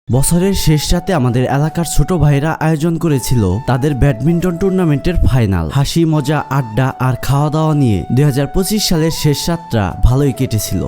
বছরের শেষ রাতে আমাদের এলাকার ছোট ভাইরা আয়োজন করেছিল তাদের ব্যাডমিন্টন টুর্নামেন্টের ফাইনাল। হাসি মজা আড্ডা আর খাওয়া দাওয়া নিয়ে 2025 সালের শেষ রাতটা ভালোই কেটেছিল।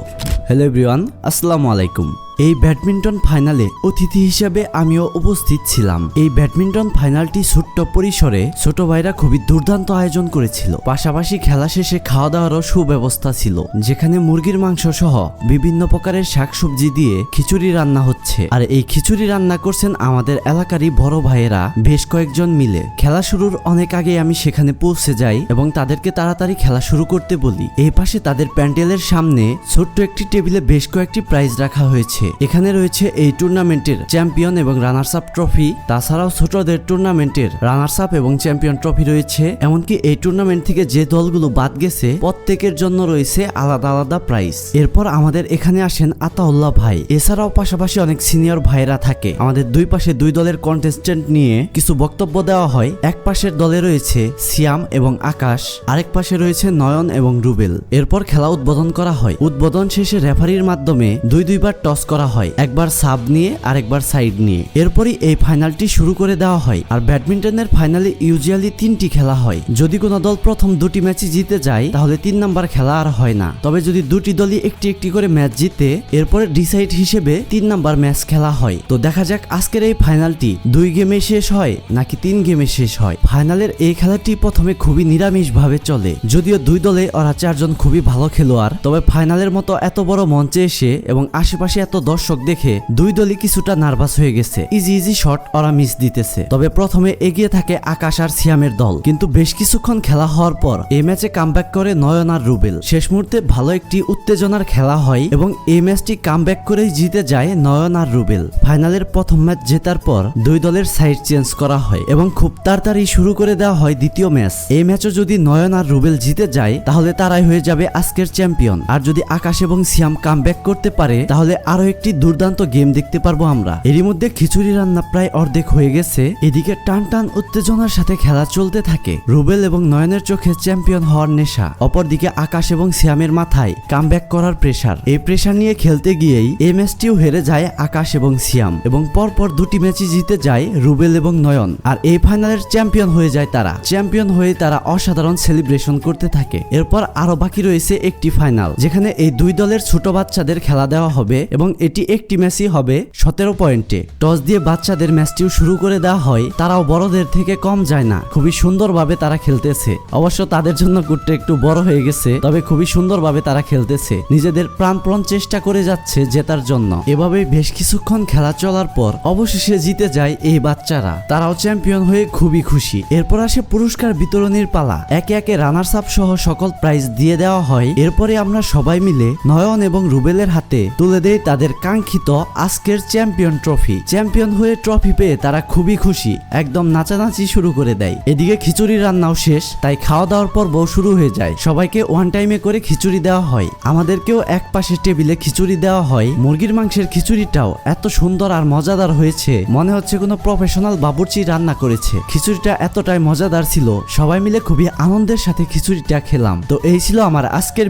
হ্যালো এভরিওয়ান, আসসালামু আলাইকুম। এই ব্যাডমিন্টন ফাইনালে অতিথি হিসেবে আমিও উপস্থিত ছিলাম। এই ব্যাডমিন্টন ফাইনালটি ছোট্ট পরিসরে ছোট ভাইরা খুবই দুর্দান্ত আয়োজন করেছিল। পাশাপাশি খেলা শেষে খাওয়া দাওয়ারও সুব্যবস্থা ছিল, যেখানে মুরগির মাংস সহ বিভিন্ন প্রকারের শাকসবজি দিয়ে খিচুড়ি রান্না হচ্ছে। আর এই খিচুড়ি রান্না করছেন আমাদের এলাকারই বড় ভাইয়েরা বেশ কয়েকজন মিলে। খেলা শুরুর অনেক আগে আমি সেখানে পৌঁছে যাই এবং তাদেরকে তাড়াতাড়ি খেলা শুরু করতে বলি। এই পাশে তাদের প্যান্ডেলের সামনে ছোট্ট একটি টেবিলে বেশ কয়েকটি প্রাইজ রাখা হয়েছে। এখানে রয়েছে এই টুর্নামেন্টের চ্যাম্পিয়ন এবং রানার্স আপ ট্রফি, তাছাড়াও ছোটদের টুর্নামেন্টের রানার্স আপ এবং চ্যাম্পিয়ন ট্রফি রয়েছে। এমনকি এই টুর্নামেন্ট থেকে যে দলগুলো বাদ গেছে প্রত্যেকের জন্য রয়েছে আলাদা আলাদা প্রাইজ। এরপর আমাদের এখানে আসেন আতাউল্লাহ ভাই। এছাড়াও পাশাপাশি অনেক সিনিয়র ভাইরা থাকে। আমাদের দুই পাশে দুই দলের কন্টেস্টেন্ট নিয়ে কিছু বক্তব্য দেওয়া হয়। এক পাশের দলে রয়েছে সিয়াম এবং আকাশ, আরেক পাশে রয়েছে নয়ন এবং রুবেল। এরপর খেলা উদ্বোধন করা হয়। উদ্বোধন শেষে রেফারির মাধ্যমে দুইবার টস করা হয়, একবার সাব নিয়ে আর একবার সাইড নিয়ে। এরপরই এই ফাইনালটি শুরু করে দেওয়া হয়। আর ব্যাডমিন্টনের ফাইনালে ইউজুয়ালি 3টি খেলা হয়। যদি কোনো দল প্রথম 2টি ম্যাচই জিতে যায় তাহলে 3 নাম্বার খেলা আর হয় না। তবে যদি দুটি দলই একটি একটি করে ম্যাচ জিতে এরপরে ডিসাইড হিসেবে 3 নাম্বার ম্যাচ খেলা হয়। তো দেখা যাক আজকের এই ফাইনালটি 2 গেমে শেষ হয় নাকি 3 গেমে শেষ হয়। ফাইনালের এই খেলাটি প্রথমে খুবই নিরামিষ ভাবে চলে, যদিও দুই দলে ওরা 4 জন খুবই ভালো খেলোয়াড়। তবে ফাইনালের মতো এত বড় মঞ্চে এসে এবং আশেপাশে এত দর্শক দেখে দুই দলই কিছুটা নার্ভাস হয়ে গেছে। ইজি শট ওরা মিস দিতেছে। তবে প্রথমে এগিয়ে থাকে আকাশ আর সিয়ামের দল, কিন্তু বেশ কিছুক্ষণ খেলা হওয়ার পর এই ম্যাচে কামব্যাক করে নয়ন আর রুবেল। শেষ মুহূর্তে ভালো একটি উত্তেজনার খেলা হয় এবং এই ম্যাচটি কামব্যাক করেই জিতে যায় নয়ন আর রুবেল। ফাইনালের প্রথম ম্যাচ জেতার পর দুই দলের সাইড চেঞ্জ করা হয় এবং খুব তাড়াতাড়ি শুরু করে দেওয়া হয় দ্বিতীয় ম্যাচ। এই ম্যাচও যদি নয়ন আর রুবেল জিতে যায় তাহলে তারাই হয়ে যাবে আজকের চ্যাম্পিয়ন। আর যদি আকাশ এবং সিয়াম কামব্যাক করতে পারে তাহলে আরো একটি দুর্দান্ত গেম দেখতে পারবো আমরা। এরই মধ্যে খিচুড়ি রান্না প্রায় অর্ধেক হয়ে গেছে। এদিকে টান টান উত্তেজনার সাথে খেলা চলতে থাকে। রুবেল এবং নয়নের চোখে চ্যাম্পিয়ন হওয়ার নেশা, অপরদিকে আকাশ এবং সিয়ামের মাথায় কামব্যাক করার প্রেসার। এই প্রেসার নিয়ে খেলতে গিয়েই এই ম্যাচটিও হেরে যায় আকাশ এবং সিয়াম এবং পরপর 2টি ম্যাচই জিতে যায় রুবেল এবং নয়ন। আর এই ফাইনালের চ্যাম্পিয়ন হয়ে যায় তারা। চ্যাম্পিয়ন হয়ে তারা অসাধারণ সেলিব্রেশন করতে থাকে। এরপর আরো বাকি রয়েছে একটি ফাইনাল, যেখানে এই দুই দলের ছোট বাচ্চাদের খেলা দেওয়া হবে এবং এটি একটি ম্যাচই হবে 17 পয়েন্টে। টস দিয়ে বাচ্চাদের ম্যাচটিও শুরু করে দেওয়া হয়। তারাও বড়দের থেকে কম যায় না, খুবই সুন্দরভাবে তারা খেলতেছে। অবশ্য তাদের জন্য কুটটা একটু বড় হয়ে গেছে, তবে খুবই সুন্দরভাবে তারা খেলতেছে, নিজেদের প্রাণপণ চেষ্টা করে যাচ্ছে জেতার জন্য। এভাবেই বেশ কিছুক্ষণ খেলা চলার পর অবশেষে জিতে যায় এই বাচ্চারা। তারাও চ্যাম্পিয়ন হয়ে খুবই খুশি। এরপর আসে পুরস্কার বিতরণের পালা। একে একে রানার্স আপ সহ সকল প্রাইজ দিয়ে দেওয়া হয়। এরপরে আমরা সবাই মিলে নয়ন এবং রুবেলের হাতে তুলে দেই তাদের কাঙ্ক্ষিত আজকের চ্যাম্পিয়ন ট্রফি। চ্যাম্পিয়ন হয়ে ট্রফি পেয়ে তারা খুবই খুশি, একদম নাচানাচি শুরু করে দেয়। এদিকে খিচুড়ি রান্নাও শেষ, তাই খাওয়া দাওয়ার পর বউ শুরু হয়ে যায়। সবাইকে ওয়ান টাইমে করে খিচুড়ি দেওয়া হয়। আমাদেরকেও এক পাশে টেবিলে খিচুড়ি দেওয়া হয়। মুরগির মাংসের খিচুড়িটাও এত সুন্দর আর মজাদার হয়েছে, মনে হচ্ছে কোনো প্রফেশনাল বাবুর্চি রান্না করেছে। খিচুড়িটা এতটাই মজাদার ছিল, সবাই মিলে খুবই আনন্দের সাথে খিচুড়িটা খেলাম। তো এই ছিল আমার আজকের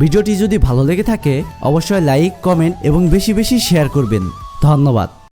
ভিডিওটি যদি ভালো লেগে থাকে অবশ্যই লাইক, কমেন্ট এবং বেশি বেশি শেয়ার করবেন। ধন্যবাদ।